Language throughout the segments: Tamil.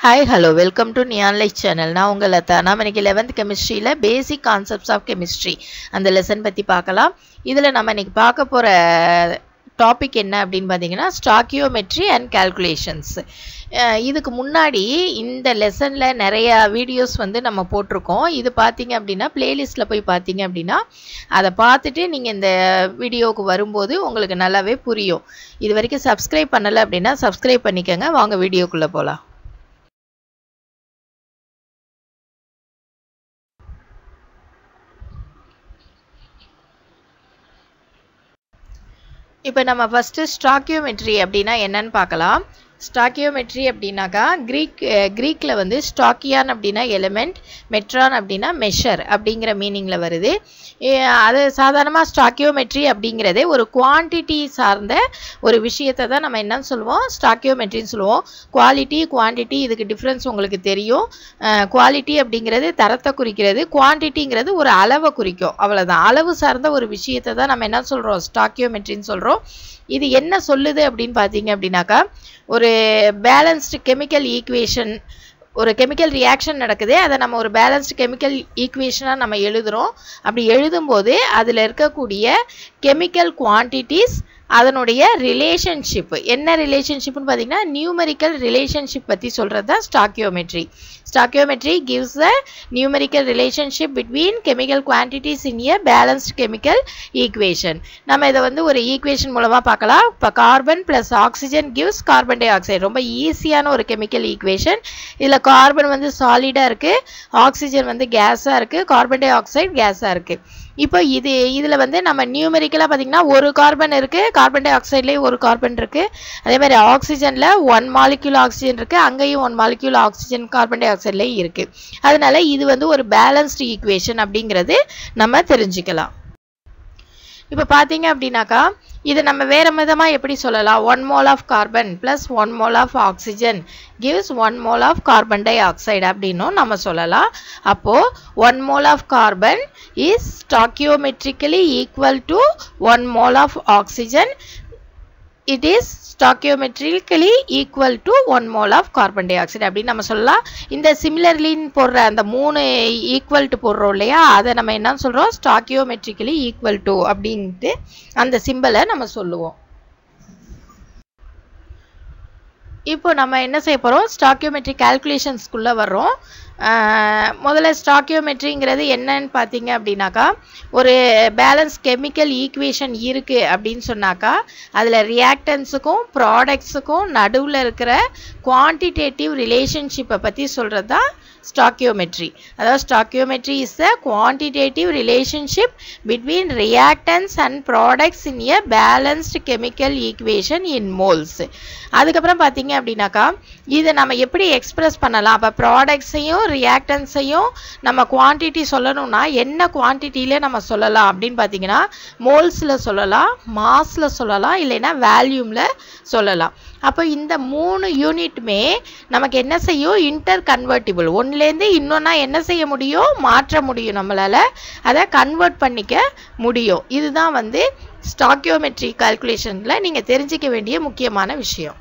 Hi, hello, welcome to Neon Light channel. நான் உங்க லதா. நாம இன்னைக்கு 11th chemistryல basic concepts of chemistry அந்த lesson பத்தி பார்க்கலாம். இதுல நம்ம இன்னைக்கு பார்க்க போற டாபிக் என்ன அப்படினு பாத்தீங்கன்னா stoichiometry and calculations. இதுக்கு முன்னாடி இந்த லெசன்ல நிறைய வீடியோஸ் வந்து நம்ம போட்டுருக்கோம். இது பாத்தீங்க அப்படினா பிளேலிஸ்ட்ல போய் பாத்தீங்க அப்படினா அத பார்த்துட்டு நீங்க இந்த வீடியோக்கு வரும்போது உங்களுக்கு நல்லாவே புரியும். இதுவரைக்கும் சப்ஸ்கிரைப் பண்ணல அப்படினா சப்ஸ்கிரைப் பண்ணிக்கங்க. வாங்க வீடியோக்குள்ள போலாம். இப்போ நம்ம ஃபர்ஸ்ட் stoichiometry அப்படினா என்னன்னு பார்க்கலாம். stoichiometry அப்படினாக்கா கிரீக்ல வந்து ஸ்டாக்கியான் அப்படினா எலிமெண்ட், மெட்ரான் அப்படினா மெஷர் அப்படிங்கிற மீனிங்ல வருது. அது சாதாரணமா stoichiometry அப்படிங்கிறதே ஒரு குவாண்டிட்டி சார்ந்த ஒரு விஷயத்தை தான் நம்ம என்னன்னு சொல்லுவோம், stoichiometryன்னு சொல்லுவோம். குவாலிட்டி குவாண்டிட்டி இதுக்கு டிஃபரன்ஸ் உங்களுக்கு தெரியும். குவாலிட்டி அப்படிங்கிறது தரத்தை குறிக்கிறது, குவாண்டிட்டிங்கிறது ஒரு அளவை குறிக்கும். அவ்வளவுதான். அளவு சார்ந்த ஒரு விஷயத்தை தான் நம்ம என்ன சொல்றோம், stoichiometryன்னு சொல்றோம். இது என்ன சொல்லுது அப்படின்னு பாத்தீங்க அப்படின்னாக்கா, ஒரு பேலன்ஸ்டு கெமிக்கல் ஈக்குவேஷன், ஒரு கெமிக்கல் ரியாக்ஷன் நடக்குது, அதை நம்ம ஒரு பேலன்ஸ்டு கெமிக்கல் ஈக்குவேஷனா நம்ம எழுதுறோம். அப்படி எழுதும்போது அதுல இருக்கக்கூடிய கெமிக்கல் குவான்டிட்டிஸ் அதனுடைய ரிலேஷன்ஷிப் என்ன ரிலேஷன்ஷிப்னு பாத்தீங்கன்னா நியூமெரிக்கல் ரிலேஷன்ஷிப் பத்தி சொல்றது தான் stoichiometry. Stoichiometry gives a numerical relationship between chemical quantities in a balanced chemical equation. நம்ம இத வந்து ஒரு ஈக்குவேஷன் மூலமா பார்க்கலாம். இப்ப carbon plus oxygen gives carbon di oxide. ரொம்ப ஈஸியான ஒரு கெமிக்கல் ஈக்குவேஷன். இதுல கார்பன் வந்து சாலிடா இருக்கு, ஆக்சிஜன் வந்து கேஸா இருக்கு, கார்பன் டை ஆக்சைடு கேஸா இருக்கு. இப்போ இதுல வந்து நம்ம நியூமெரிக்கலா பாத்தீங்கன்னா ஒரு கார்பன் இருக்கு, கார்பன் டை ஆக்சைடுலயே ஒரு கார்பன் இருக்கு. அதே மாதிரி ஆக்சிஜன்ல 1 மாலிக்யூல் ஆக்சிஜன் இருக்கு, அங்கேயும் 1 மாலிக்யூல் ஆக்சிஜன் கார்பன் டை ஆக்சைடுலயே இருக்கு. அதனால இது வந்து ஒரு பேலன்ஸ்டு ஈக்குவேஷன் அப்படிங்கிறது நம்ம தெரிஞ்சுக்கலாம். இப்ப பாத்தீங்க அப்படின்னாக்கா இது நம்ம வேற விதமா எப்படி சொல்லலாம், 1 mole of carbon plus 1 mole of oxygen gives 1 mole of carbon dioxide அப்படின்னும் நம்ம சொல்லலாம். அப்போ 1 mole of carbon is stoichiometrically equal to 1 mole of oxygen. It is stoichiometrically equal to 1 mole of carbon dioxide அப்படின்னு நம்ம சொல்லலாம். இந்த சிமிலர்லின்னு போடுற அந்த 3 ஈக்குவல் டு போடுறோம் இல்லையா, அதை நம்ம என்ன சொல்றோம், stoichiometrically equal to அப்படின்ட்டு அந்த சிம்பலை நம்ம சொல்லுவோம். இப்போ நம்ம என்ன செய்ய போறோம், stoichiometry calculationsக்குள்ள வர்றோம். முதல்ல stoichiometryங்கிறது என்னன்னு பாத்தீங்க அப்படின்னாக்கா, ஒரு பேலன்ஸ் கெமிக்கல் ஈக்குவேஷன் இருக்கு அப்படின்னு சொன்னாக்கா அதுல ரியாக்டன்ஸுக்கும் ப்ராடக்ட்ஸுக்கும் நடுவுல இருக்கிற குவான்டிடேட்டிவ் ரிலேஷன்ஷிப்பை பத்தி சொல்றதுதான் stoichiometry. அதாவது stoichiometry is a quantitative relationship between reactants and products in a balanced chemical equation in moles. அதுக்கப்புறம் பாத்தீங்க அப்படின்னாக்கா இதை நம்ம எப்படி எக்ஸ்பிரஸ் பண்ணலாம், அப்ப ப்ராடக்ட்ஸையும் ரியாக்டன்ஸையும் நம்ம குவான்டிட்டி சொல்லணும்னா என்ன குவான்டிட்டியில நம்ம சொல்லலாம் அப்படின்னு பாத்தீங்கன்னா மோல்ஸ்ல சொல்லலாம், மாஸ்ல சொல்லலாம், இல்லைன்னா வேல்யூம்ல சொல்லலாம். அப்போ இந்த 3 யூனிட்டுமே நமக்கு என்ன செய்யும், இன்டர் கன்வெர்ட்டிபிள். ஒன்னுலேருந்து இன்னொன்னா என்ன செய்ய முடியும், மாற்ற முடியும், நம்மளால அதை கன்வெர்ட் பண்ணிக்க முடியும். இதுதான் வந்து stoichiometry கால்குலேஷன்ல நீங்க தெரிஞ்சிக்க வேண்டிய முக்கியமான விஷயம்.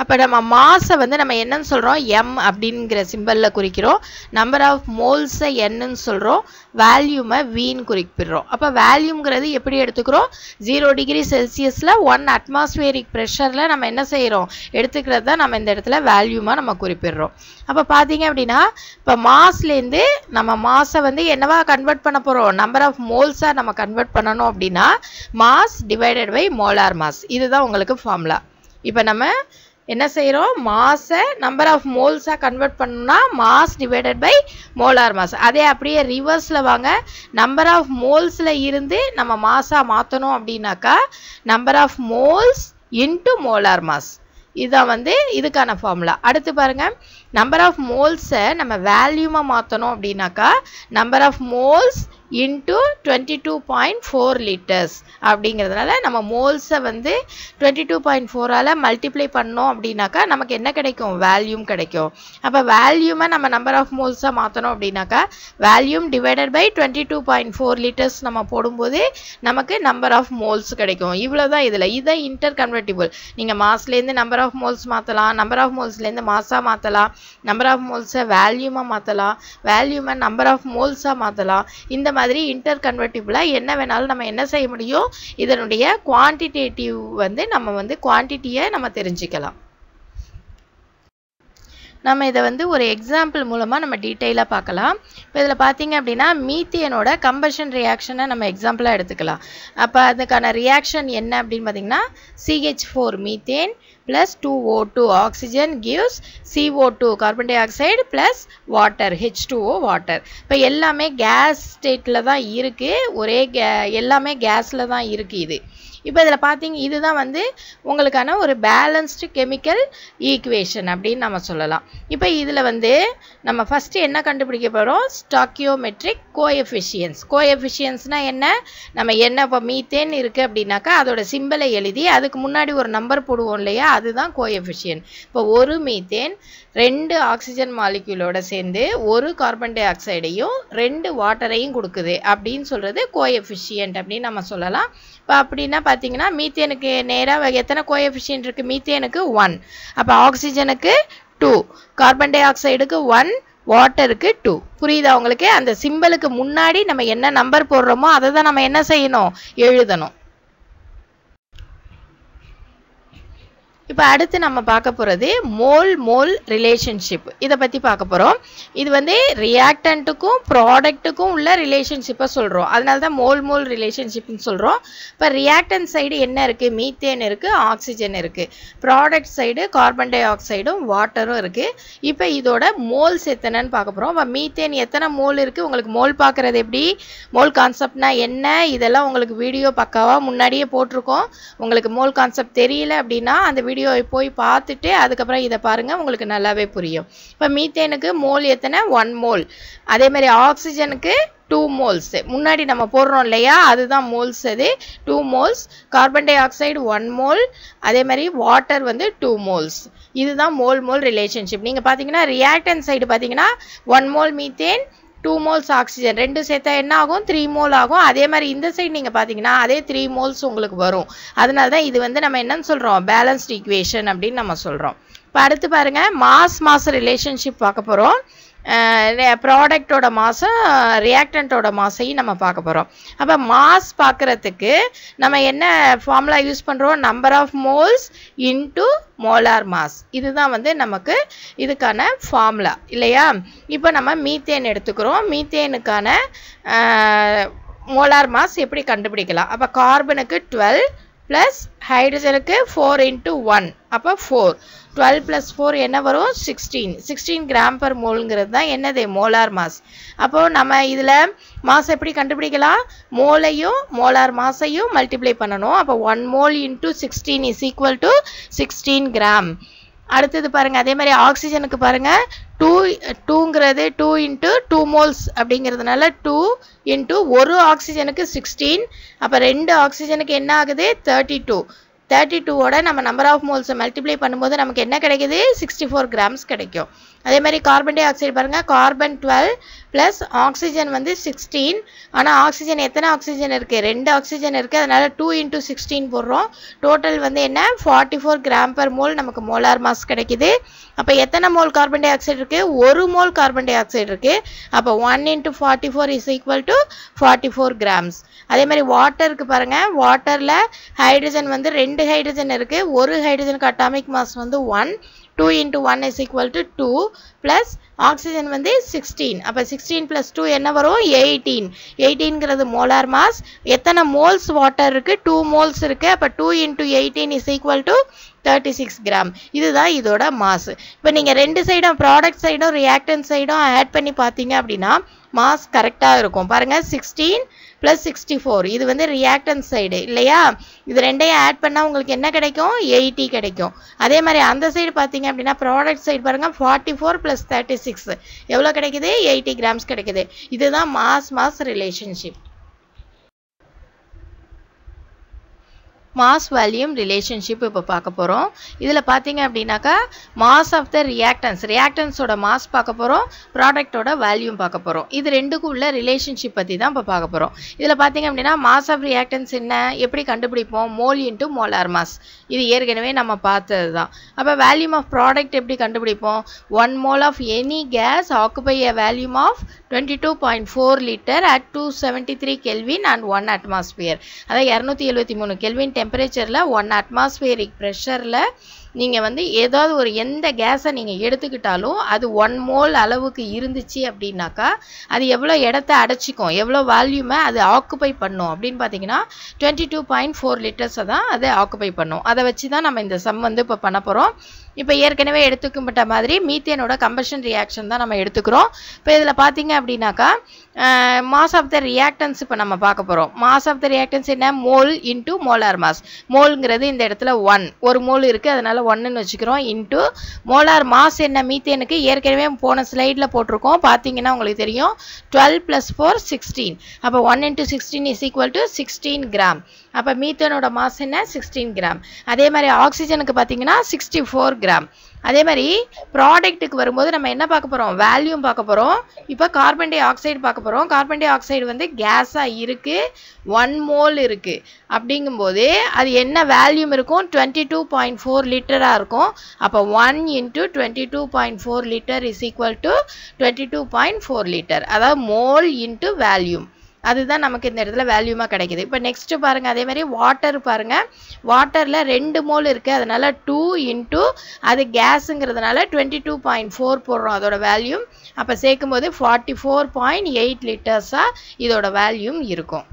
அப்ப நம்ம மாஸை வந்து நம்ம என்னன்னு சொல்றோம், m அப்படிங்கிற சிம்பல்ல குறிக்கிறோம். நம்பர் ஆஃப் மோல்ஸ் என்னன்னு சொல்றோம், வேல்யூமை vன்னு குறிப்பிடுறோம். அப்ப வேல்யூம்ங்கிறது எப்படி எடுத்துக்கிறோம், 0 டிகிரி செல்சியஸ்ல 1 அட்மாஸ்பியரிக் பிரஷர்ல நம்ம என்ன செய்யறோம், எடுத்துக்கிறது தான் நம்ம இந்த இடத்துல வேல்யூமா நம்ம குறிப்பிடுறோம். அப்ப பாத்தீங்க அப்படின்னா இப்ப மாஸ்லேருந்து நம்ம மாஸை வந்து என்னவா கன்வெர்ட் பண்ண போறோம், நம்பர் ஆஃப் மோல்ஸா நம்ம கன்வெர்ட் பண்ணணும் அப்படின்னா mass divided by molar mass. இதுதான் உங்களுக்கு ஃபார்முலா. இப்ப நம்ம என்ன செய்யறோம், மாஸை நம்பர் ஆஃப் மோல்ஸா கன்வெர்ட் பண்ணணும்னா mass divided by molar mass. அதே அப்படியே ரிவர்ஸ்ல வாங்க, நம்பர் ஆஃப் மோல்ஸ்ல இருந்து நம்ம மாஸா மாத்தணும் அப்படின்னாக்கா number of moles into molar mass. இதுதான் வந்து இதுக்கான ஃபார்முலா. அடுத்து பாருங்க, நம்பர் ஆஃப் மோல்ஸை நம்ம வேல்யூமா மாத்தணும் அப்படின்னாக்கா number of moles into 22.4 liters அப்படிங்கிறதுனால நம்ம மோல்ஸை வந்து 22.4ஆல் மல்டிப்ளை பண்ணோம் அப்படின்னாக்கா நமக்கு என்ன கிடைக்கும் வேல்யூம் கிடைக்கும். அப்போ வேல்யூமை நம்ம நம்பர் ஆஃப் மோல்ஸாக மாற்றணும் அப்படின்னாக்கா வேல்யூம் டிவைடட் பை 22.4 liters நம்ம போடும்போது நமக்கு நம்பர் ஆஃப் மோல்ஸ் கிடைக்கும். இவ்வளோதான் இதில். இதை இன்டர் கன்வெர்ட்டிபிள். நீங்கள் மாஸ்லேருந்து நம்பர் ஆஃப் மோல்ஸ் மாற்றலாம், நம்பர் ஆஃப் மோல்ஸ்லேருந்து மாஸாக மாற்றலாம், நம்பர் ஆஃப் மோல்ஸை வேல்யூமாக மாற்றலாம், வேல்யூமை நம்பர் ஆஃப் மோல்ஸாக மாற்றலாம். இந்த மாதிரி இன்டர் கன்வெர்ட்டிபிளாக என்ன வேணாலும் நம்ம என்ன செய்ய முடியும், இதனுடைய குவான்டிடேட்டிவ் வந்து நம்ம வந்து குவான்டிட்டியை நம்ம தெரிஞ்சுக்கலாம். நம்ம இதை வந்து ஒரு எக்ஸாம்பிள் மூலமாக நம்ம டீட்டெயிலாக பார்க்கலாம். இப்போ இதில் பார்த்தீங்க அப்படின்னா மீத்தேனோட கம்பஷன் ரியாக்ஷனை நம்ம எக்ஸாம்பிளாக எடுத்துக்கலாம். அப்போ அதுக்கான ரியாக்ஷன் என்ன அப்படின்னு பார்த்தீங்கன்னா CH4 methane plus 2O2 oxygen gives CO2 carbon dioxide plus water H2O water. இப்போ எல்லாமே கேஸ் ஸ்டேட்டில் தான் இருக்குது, எல்லாமே கேஸில் தான் இருக்குது இது. இப்போ இதில் பார்த்தீங்க இதுதான் வந்து உங்களுக்கான ஒரு பேலன்ஸ்டு கெமிக்கல் ஈக்குவேஷன் அப்படின்னு நம்ம சொல்லலாம். இப்போ இதில் வந்து நம்ம ஃபஸ்ட்டு என்ன கண்டுபிடிக்க போகிறோம், ஸ்டாக்கியோமெட்ரிக் கோஎஃபிஷியன்ஸ். கோஎஃபிஷியன்ஸ்னால் என்ன, நம்ம என்ன இப்போ மீத்தேன் இருக்குது அப்படின்னாக்கா அதோட சிம்பிளை எழுதி அதுக்கு முன்னாடி ஒரு நம்பர் போடுவோம் இல்லையா, அதுதான் கோஎஃபிஷியன்ட். இப்போ ஒரு மீத்தேன் 2 ஆக்சிஜன் மாலிக்யூலோட சேர்ந்து ஒரு கார்பன் டை ஆக்சைடையும் 2 வாட்டரையும் கொடுக்குது அப்படின்னு சொல்கிறது கோஎஃபிஷியன்ட் அப்படின்னு நம்ம சொல்லலாம். இப்போ அப்படின்னா பார்த்தீங்கன்னா மீத்தேனுக்கு நேராக எத்தனை கோஎஃபிஷியன்ட் இருக்குது, மீத்தேனுக்கு 1, அப்போ ஆக்சிஜனுக்கு 2, கார்பன் டை ஆக்சைடுக்கு 1, வாட்டருக்கு 2. புரியுதா உங்களுக்கு? அந்த சிம்பிளுக்கு முன்னாடி நம்ம என்ன நம்பர் போடுறோமோ அதை தான் நம்ம என்ன செய்யணும், எழுதணும். இப்போ அடுத்து நம்ம பார்க்க போகிறது மோல் ரிலேஷன்ஷிப். இதை பற்றி பார்க்க போகிறோம். இது வந்து ரியாக்டண்ட்டுக்கும் ப்ராடக்ட்டுக்கும் உள்ள ரிலேஷன்ஷிப்பை சொல்கிறோம், அதனால தான் மோல் ரிலேஷன்ஷிப்னு சொல்கிறோம். இப்போ ரியாக்டன்ட் சைடு என்ன இருக்குது, மீத்தேன் இருக்குது, ஆக்சிஜன் இருக்குது. ப்ராடக்ட் சைடு கார்பன் டை ஆக்சைடும் வாட்டரும் இருக்குது. இப்போ இதோட மோல்ஸ் எத்தனைன்னு பார்க்க போகிறோம். இப்போ மீத்தேன் எத்தனை மோல் இருக்குது, உங்களுக்கு மோல் பார்க்குறது எப்படி, மோல் கான்செப்ட்னா என்ன, இதெல்லாம் உங்களுக்கு வீடியோ பக்காவாக முன்னாடியே போட்டிருக்கோம். உங்களுக்கு மோல் கான்செப்ட் தெரியல அப்படின்னா அந்த வீடியோ போய் பார்த்துட்டு அதுக்கப்புறம் இதை பாருங்கள், உங்களுக்கு நல்லாவே புரியும். இப்போ மீத்தேனுக்கு மோல் எத்தனை, 1 மோல். அதே மாதிரி ஆக்சிஜனுக்கு 2 மோல்ஸ் முன்னாடி நம்ம போடுறோம் இல்லையா, அதுதான் மோல்ஸ். அது 2 moles. Carbon di oxide 1 mole. அதே மாதிரி வாட்டர் வந்து 2 மோல்ஸ். இதுதான் மோல் ரிலேஷன்ஷிப். நீங்கள் பார்த்தீங்கன்னா ரியாக்டன்ட் சைடு பார்த்தீங்கன்னா 1 மோல் மீத்தேன், 2 மோல்ஸ் ஆக்சிஜன், ரெண்டு சேர்த்தா என்ன ஆகும், 3 மோல் ஆகும். அதே மாதிரி இந்த சைடு நீங்கள் பார்த்தீங்கன்னா அதே 3 மோல்ஸ் உங்களுக்கு வரும். அதனால தான் இது வந்து நம்ம என்னன்னு சொல்கிறோம், பேலன்ஸ்ட் ஈக்குவேஷன் அப்படின்னு நம்ம சொல்கிறோம். இப்போ அடுத்து பாருங்கள் மாஸ் ரிலேஷன்ஷிப் பார்க்க போகிறோம். ப்ராடக்டோட மாஸும் ரியாக்டண்ட்டோட மாஸையும் நம்ம பார்க்க போகிறோம். அப்போ மாஸ் பார்க்குறதுக்கு நம்ம என்ன ஃபார்முலா யூஸ் பண்ணுறோம், number of moles into molar mass. இதுதான் வந்து நமக்கு இதுக்கான ஃபார்முலா இல்லையா. இப்போ நம்ம மீத்தேன் எடுத்துக்கிறோம். மீத்தேனுக்கான மோலார் மாஸ் எப்படி கண்டுபிடிக்கலாம், அப்போ கார்பனுக்கு 12 ப்ளஸ் ஹைட்ரஜனுக்கு 4 into 1, அப்போ 4. 12 + 4 என்ன வரும், 16 கிராம் per மோல்ங்கிறது தான் என்னது, மோலார் மாஸ். அப்போது நம்ம இதில் மாஸ் எப்படி கண்டுபிடிக்கலாம், மோலையும் மோலார் மாஸையும் மல்டிப்ளை பண்ணணும். அப்போ 1 mole into 16 is equal to 16 gram. அடுத்தது பாருங்கள், அதே மாதிரி ஆக்சிஜனுக்கு பாருங்கள் 2ங்கிறது 2 into 2 மோல்ஸ் அப்படிங்கிறதுனால 2 into ஒரு ஆக்சிஜனுக்கு 16, அப்போ 2 ஆக்சிஜனுக்கு என்ன ஆகுது, 32. 32ஓட நம்ம நம்பர் ஆஃப் மோல்ஸை மல்டிப்ளை பண்ணும்போது நமக்கு என்ன கிடைக்குது, 64 கிராம்ஸ் கிடைக்கும். அதே மாதிரி கார்பன் டை ஆக்சைடு பாருங்கள், கார்பன் 12 ப்ளஸ் ஆக்சிஜன் வந்து 16. ஆனால் ஆக்சிஜன் எத்தனை ஆக்சிஜன் இருக்குது, 2 ஆக்சிஜன் இருக்குது, அதனால் 2 into 16 போடுறோம். டோட்டல் வந்து என்ன, 44 கிராம் per மோல் நமக்கு மோலார் மாஸ் கிடைக்குது. அப்போ எத்தனை மோல் கார்பன் டை ஆக்சைடு இருக்குது, 1 மோல் கார்பன் டை ஆக்சைடு இருக்குது. அப்போ 1 into 44 is equal to 44 grams. அதே மாதிரி வாட்டருக்கு பாருங்கள், வாட்டரில் ஹைட்ரஜன் வந்து 2 ஹைட்ரஜன் இருக்குது, ஒரு ஹைட்ரஜனுக்கு அட்டாமிக் மாஸ் வந்து 1. 2 into 1 is equal to 2 plus oxygen வந்து 16. அப்போ 16 + 2 என்ன வரும், 18. 18ங்கிறது மோலார் மாஸ். எத்தனை மோல்ஸ் வாட்டர் இருக்குது, 2 மோல்ஸ் இருக்குது. அப்போ 2 into 18 is equal to 36 gram. இதுதான் இதோட மாஸ். இப்போ நீங்கள் ரெண்டு சைடும் ப்ராடக்ட் சைடும் ரியாக்டன்ட் சைடும் ஆட் பண்ணி பார்த்தீங்க அப்படின்னா மாஸ் கரெக்டாக இருக்கும் பாருங்கள் 16 + 64 இது வந்து ரியாக்டன்ஸ் சைடு இல்லையா இது ரெண்டையும் ஆட் பண்ணால் உங்களுக்கு என்ன கிடைக்கும் 80 கிடைக்கும் அதே மாதிரி அந்த சைடு பார்த்தீங்க அப்படின்னா ப்ராடக்ட் சைடு பாருங்கள் 44 + 36 எவ்வளோ கிடைக்குது 80 கிராம்ஸ் கிடைக்குது இதுதான் mass relationship mass volume relationship இப்போ பார்க்க போகிறோம் இதில் பார்த்தீங்க அப்படின்னாக்கா மாஸ் ஆஃப் த ரியாக்டன்ஸோட மாஸ் பார்க்க போகிறோம் ப்ராடக்டோட வேல்யூம் பார்க்க போகிறோம் இது ரெண்டுக்கும் உள்ள ரிலேஷன்ஷிப் பற்றி தான் இப்போ பார்க்க போகிறோம் இதில் பார்த்தீங்க அப்படின்னா மாஸ் ஆஃப் ரியாக்டன்ஸ் என்ன எப்படி கண்டுபிடிப்போம் மோல் இன்ட்டு மோலார் மாஸ் இது ஏற்கனவே நம்ம பார்த்தது தான் அப்போ வேல்யூம் ஆஃப் ப்ராடக்ட் எப்படி கண்டுபிடிப்போம் 1 mole of any gas occupy a volume of 22.4 litre at 273 Kelvin and 1 atmosphere அதாவது 273 கெல்வின் டெம்பரேச்சரில் 1 அட்மாஸ்பியரிக் ப்ரெஷரில் நீங்கள் வந்து ஏதாவது ஒரு எந்த கேஸை நீங்கள் எடுத்துக்கிட்டாலும் அது 1 மோல் அளவுக்கு இருந்துச்சு அப்படின்னாக்கா அது எவ்வளோ இடத்த அடைச்சிக்கும் எவ்வளோ வால்யூமை அது ஆக்குபை பண்ணும் அப்படின்னு பார்த்தீங்கன்னா 22.4 லிட்டர்ஸை தான் அதை ஆக்குபை பண்ணும் அதை வச்சு தான் நம்ம இந்த சம் வந்து இப்போ பண்ண போகிறோம் இப்போ ஏற்கனவே எடுத்துக்கப்பட்ட மாதிரி மீத்தேனோட கம்பஷன் ரியாக்ஷன் தான் நம்ம எடுத்துக்கிறோம் இப்போ இதில் பார்த்தீங்க அப்படின்னாக்கா மாஸ் ஆஃப் த ரியாக்டன்ஸ் இப்போ நம்ம பார்க்க போகிறோம் மாஸ் ஆஃப் த ரியாக்டன்ஸ் என்ன மோல் இன்ட்டு மோலார் மாஸ் மோல்ங்கிறது இந்த இடத்துல 1 மோல் இருக்குது அதனால் 1ன்னு வச்சுக்கிறோம் இன்ட்டு மோலார் மாஸ் என்ன மீத்தேனுக்கு ஏற்கனவே போன ஸ்லைடில் போட்டிருக்கோம் பார்த்தீங்கன்னா உங்களுக்கு தெரியும் 12 + 4 16 அப்போ 1 × 16 = 16 கிராம் அப்போ மீத்தேனோட மாஸ் என்ன 16 கிராம் அதே மாதிரி ஆக்சிஜனுக்கு பார்த்தீங்கன்னா 64 கிராம் அதே மாதிரி ப்ராடக்ட்டுக்கு வரும்போது நம்ம என்ன பார்க்க போகிறோம் வேல்யூம் பார்க்க போகிறோம் இப்போ கார்பன் டை ஆக்சைடு பார்க்க போகிறோம் கார்பன் டை ஆக்சைடு வந்து கேஸாக இருக்குது 1 மோல் இருக்குது அப்படிங்கும்போது அது என்ன வேல்யூம் இருக்கும் 22.4 லிட்டராக இருக்கும் அப்போ 1 × 22.4 லிட்டர் = 22.4 லிட்டர் அதாவது மோல் இன்ட்டு வேல்யூம் அதுதான் நமக்கு இந்த இடத்துல வேல்யூமாக கிடைக்குது இப்போ நெக்ஸ்ட்டு பாருங்கள் அதே மாதிரி வாட்டர் பாருங்கள் வாட்டரில் 2 மோல் இருக்குது அதனால் 2 × அது கேஸுங்கிறதுனால 22.4 போடுறோம் அதோட வேல்யூம் அப்போ சேர்க்கும்போது 44.8 லிட்டர்ஸாக இதோட வேல்யூம் இருக்கும்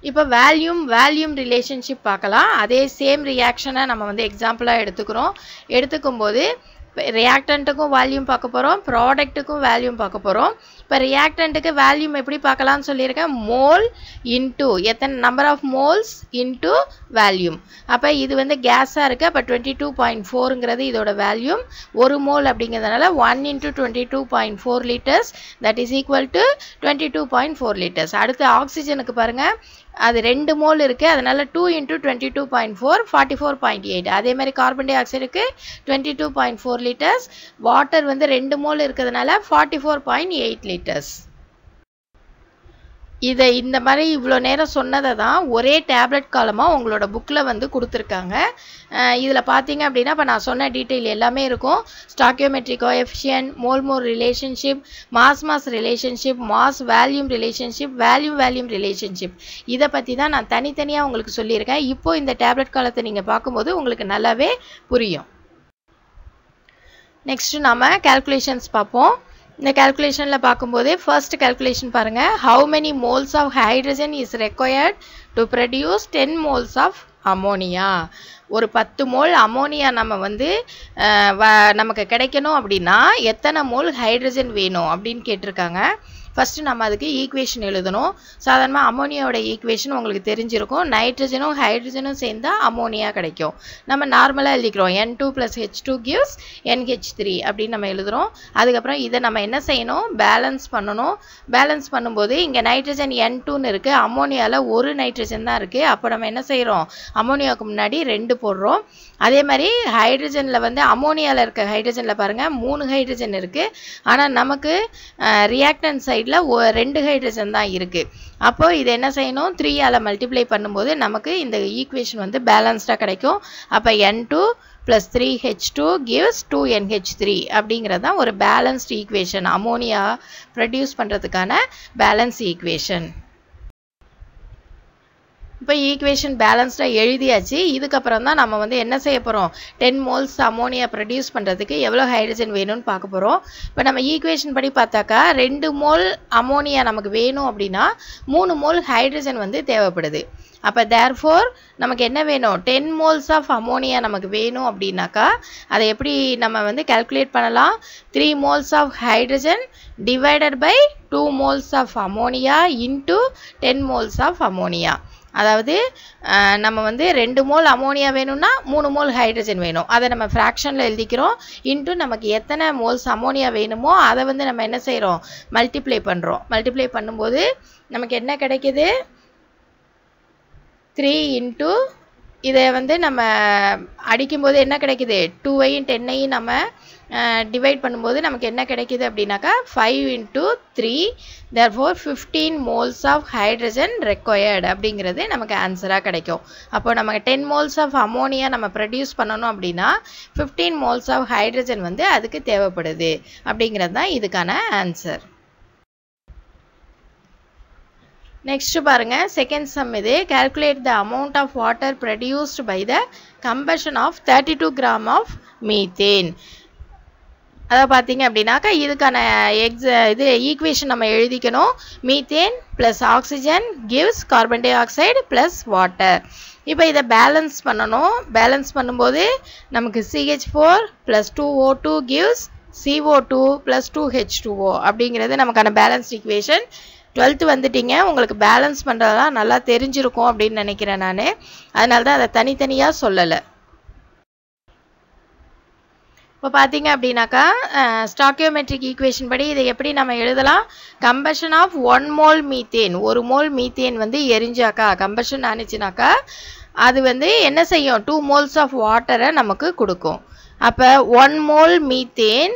இப்போ வேல்யூம் ரிலேஷன்ஷிப் பார்க்கலாம் அதே சேம் ரியாக்ஷனை நம்ம வந்து எக்ஸாம்பிளாக எடுத்துக்கும்போது ரியாக்டண்ட்டுக்கும் வேல்யூம் பார்க்க போகிறோம் ப்ராடக்ட்டுக்கும் வேல்யூம் பார்க்க போகிறோம் இப்போ ரியாக்டண்ட்டுக்கு வேல்யூம் எப்படி பார்க்கலாம்னு சொல்லியிருக்கேன் மோல் இன்ட்டு எத்தனை நம்பர் ஆஃப் மோல்ஸ் இன்ட்டு வேல்யூம் அப்போ இது வந்து கேஸாக இருக்குது அப்போ 22.4ங்கிறது இதோட வேல்யூம் 1 மோல் அப்படிங்கிறதுனால 1 × 22.4 litres that is equal to 22.4 litres அடுத்து ஆக்சிஜனுக்கு பாருங்கள் அது 2 மோல் இருக்குது அதனால் 2 × 22.4 44.8 அதே மாதிரி கார்பன் டை ஆக்சைடுக்கு 22.4 லிட்டர்ஸ் வாட்டர் வந்து 2 மோல் இருக்கிறதுனால 44.8 லிட்டர்ஸ் இதை இந்த மாதிரி இவ்வளோ நேரம் சொன்னதை தான் ஒரே டேப்லெட் காலமாக உங்களோட புக்கில் வந்து கொடுத்துருக்காங்க இதில் பார்த்தீங்க அப்படின்னா இப்போ நான் சொன்ன டீட்டெயில் எல்லாமே இருக்கும் stoichiometric coefficient mole relationship mass relationship mass volume relationship volume relationship இதை பற்றி தான் நான் தனித்தனியாக உங்களுக்கு சொல்லியிருக்கேன் இப்போது இந்த டேப்லெட் காலத்தை நீங்கள் பார்க்கும்போது உங்களுக்கு நல்லாவே புரியும் நெக்ஸ்ட்டு நம்ம கால்குலேஷன்ஸ் பார்ப்போம் இந்த கால்குலேஷனில் பார்க்கும்போது ஃபர்ஸ்ட் கால்குலேஷன் பாருங்கள் how many moles of hydrogen is required to produce 10 moles of ammonia ஒரு 10 மோல் அமோனியா நம்ம வந்து நமக்கு கிடைக்கணும் அப்படின்னா எத்தனை மோல் ஹைட்ரஜன் வேணும் அப்படின்னு கேட்டிருக்காங்க ஃபஸ்ட்டு நம்ம அதுக்கு ஈக்குவேஷன் எழுதணும் சாதாரணமாக அமோனியாவோட ஈக்குவேஷன் உங்களுக்கு தெரிஞ்சிருக்கும் நைட்ரஜனும் ஹைட்ரஜனும் சேர்ந்தால் அமோனியா கிடைக்கும் நம்ம நார்மலாக எழுதிக்கிறோம் N2 + H2 gives NH3 அப்படின்னு நம்ம எழுதுகிறோம் அதுக்கப்புறம் இதை நம்ம என்ன செய்யணும் பேலன்ஸ் பண்ணணும் பேலன்ஸ் பண்ணும்போது இங்கே நைட்ரஜன் N2ன்னு இருக்குது அமோனியாவில் ஒரு நைட்ரஜன் தான் இருக்குது அப்போ நம்ம என்ன செய்கிறோம் அமோனியாவுக்கு முன்னாடி 2 போடுறோம் அதே மாதிரி ஹைட்ரஜனில் வந்து அமோனியாவில் இருக்க ஹைட்ரஜனில் பாருங்கள் 3 ஹைட்ரஜன் இருக்குது ஆனால் நமக்கு ரியாக்டன் சைடில் 2 ஹைட்ரஜன் தான் இருக்குது அப்போ இது என்ன செய்யணும் 3ஆல் மல்டிப்ளை பண்ணும்போது நமக்கு இந்த ஈக்குவேஷன் வந்து பேலன்ஸ்டாக கிடைக்கும் அப்போ N2 + 3H2 gives 2NH3 அப்படிங்கிறது தான் ஒரு பேலன்ஸ்ட் ஈக்குவேஷன் அமோனியா ப்ரொடியூஸ் பண்ணுறதுக்கான பேலன்ஸ் ஈக்குவேஷன் இப்போ ஈக்குவேஷன் பேலன்ஸ்டாக எழுதியாச்சு இதுக்கப்புறம் தான் நம்ம வந்து என்ன செய்ய போகிறோம் 10 மோல்ஸ் அமோனியா ப்ரொடியூஸ் பண்ணுறதுக்கு எவ்வளோ ஹைட்ரஜன் வேணும்னு பார்க்க போகிறோம் இப்போ நம்ம ஈக்குவேஷன் படி பார்த்தாக்கா 2 மோல் அமோனியா நமக்கு வேணும் அப்படின்னா 3 மோல் ஹைட்ரஜன் வந்து தேவைப்படுது அப்போ therefore நமக்கு என்ன வேணும் 10 moles of ammonia நமக்கு வேணும் அப்படின்னாக்கா அதை எப்படி நம்ம வந்து calculate பண்ணலாம் 3 moles of hydrogen divided by 2 moles of ammonia into 10 moles of ammonia. அதாவது நம்ம வந்து 2 மோல் அமோனியா வேணும்னா 3 மோல் ஹைட்ரஜன் வேணும். அதை நம்ம ஃப்ராக்ஷனில் எழுதிக்கிறோம். இன்ட்டு நமக்கு எத்தனை மோல்ஸ் அமோனியா வேணுமோ அதை வந்து நம்ம என்ன செய்கிறோம் மல்டிப்ளை பண்ணுறோம். மல்டிப்ளை பண்ணும்போது நமக்கு என்ன கிடைக்குது 3 இன்ட்டு இதை வந்து நம்ம அடிக்கும்போது என்ன கிடைக்குது 2ஐயும் 10ஐயும் நம்ம டிவைட் பண்ணும்போது நமக்கு என்ன கிடைக்குது அப்படின்னாக்கா 5 into 3 therefore 15 moles of hydrogen required அப்படிங்கிறது நமக்கு ஆன்சராக கிடைக்கும். அப்போ நமக்கு 10 moles of ammonia நம்ம ப்ரொடியூஸ் பண்ணணும் அப்படின்னா 15 moles of hydrogen வந்து அதுக்கு தேவைப்படுது அப்படிங்கிறது தான் இதுக்கான ஆன்சர். நெக்ஸ்ட் பாருங்க செகண்ட் சம் இது calculate the amount of water produced by the combustion of 32 gram of methane. அதை பார்த்தீங்க அப்படின்னாக்கா இதுக்கான இது ஈக்குவேஷன் நம்ம எழுதிக்கணும். Methane plus oxygen gives carbon di oxide plus water. இப்போ இதை பேலன்ஸ் பண்ணணும். பேலன்ஸ் பண்ணும்போது நமக்கு CH4 plus 2O2 gives CO2 plus 2H2O அப்படிங்கிறது நமக்கான பேலன்ஸ் ஈக்குவேஷன். 12th வந்துட்டீங்க, உங்களுக்கு பேலன்ஸ் பண்ணுறதெல்லாம் நல்லா தெரிஞ்சிருக்கும் அப்படின்னு நினைக்கிறேன் நான். அதனால தான் அதை தனித்தனியாக சொல்லலை. இப்போ பார்த்தீங்க அப்படின்னாக்கா ஸ்டாக்கியோமெட்ரிக் ஈக்குவேஷன் படி இதை எப்படி நம்ம எழுதலாம் combustion of 1 mole methane 1 mole methane வந்து எரிஞ்சாக்கா கம்பஷன் ஆனிச்சுனாக்கா அது வந்து என்ன செய்யும் 2 மோல்ஸ் ஆஃப் வாட்டரை நமக்கு கொடுக்கும். அப்போ 1 mole methane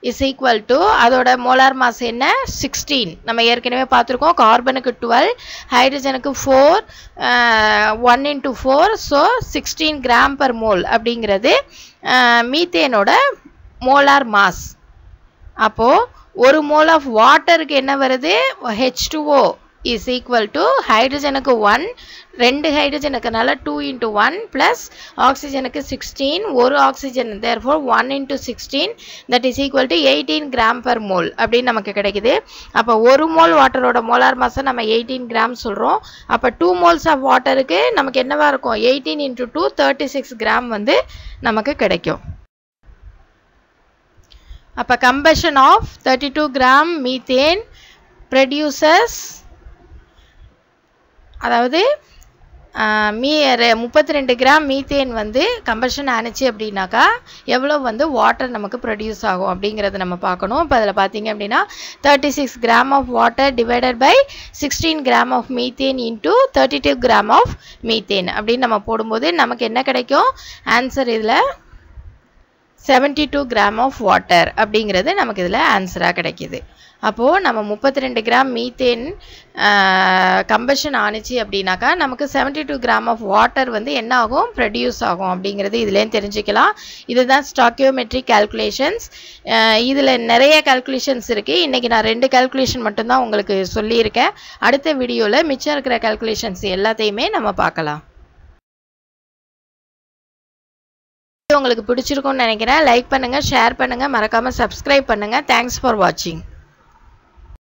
is equal to அதோட மோலார் மாஸ் என்ன 16. நம்ம ஏற்கனவே பார்த்துருக்கோம் கார்பனுக்கு 12 ஹைட்ரஜனுக்கு 4 1 into 4 so 16 gram per mole அப்படிங்கிறது மீத்தேனோட மோலார் மாஸ். அப்போது ஒரு மோல் ஆஃப் வாட்டருக்கு என்ன வருது H2O is equal to ஹைட்ரஜனுக்கு 1 2 ஹைட்ரஜனுக்குனால 2 into 1 plus ஆக்சிஜனுக்கு 16 ஒரு oxygen therefore 1 into 16 that is equal to 18 gram per mole அப்படின்னு நமக்கு கிடைக்குது. அப்போ ஒரு மோல் வாட்டரோட மோலார் மாஸை நம்ம 18 கிராம் சொல்கிறோம். அப்போ 2 moles ஆஃப் வாட்டருக்கு நமக்கு என்னவா இருக்கும் 18 into 2 36 கிராம் வந்து நமக்கு கிடைக்கும். அப்போ combustion of 32 gram methane produces அதாவது 32 கிராம் மீத்தேன் வந்து கம்பஷன் ஆனிச்சு அப்படின்னாக்கா எவ்வளோ வந்து வாட்டர் நமக்கு ப்ரொடியூஸ் ஆகும் அப்படிங்கிறத நம்ம பார்க்கணும். இப்போ அதில் பார்த்தீங்க அப்படின்னா 36 gram of water divided by 16 gram of methane into 32 gram of methane அப்படின்னு நம்ம போடும்போது நமக்கு என்ன கிடைக்கும் ஆன்சர் இதில் 72 கிராம் ஆஃப் வாட்டர் அப்படிங்கிறது நமக்கு இதில் ஆன்சராக கிடைக்கிது. அப்போது நம்ம 32 கிராம் மீத்தேன் கம்பஷன் ஆனிச்சு அப்படின்னாக்கா நமக்கு 72 கிராம் ஆஃப் வாட்டர் வந்து என்ன ஆகும் ப்ரொடியூஸ் ஆகும் அப்படிங்கிறது இதுலேயும் தெரிஞ்சுக்கலாம். இதுதான் ஸ்டாக்கியோமெட்ரிக் கால்குலேஷன்ஸ். இதில் நிறைய கால்குலேஷன்ஸ் இருக்குது. இன்றைக்கி நான் 2 கால்குலேஷன் மட்டும்தான் உங்களுக்கு சொல்லியிருக்கேன். அடுத்த வீடியோவில் மிச்சம் இருக்கிற கால்குலேஷன்ஸ் எல்லாத்தையுமே நம்ம பார்க்கலாம். உங்களுக்கு பிடிச்சிருக்கும்னு நினைக்கிறேன். லைக் பண்ணுங்கள், ஷேர் பண்ணுங்கள், மறக்காமல் சப்ஸ்கிரைப் பண்ணுங்கள். தேங்க்ஸ் ஃபார் வாட்சிங்.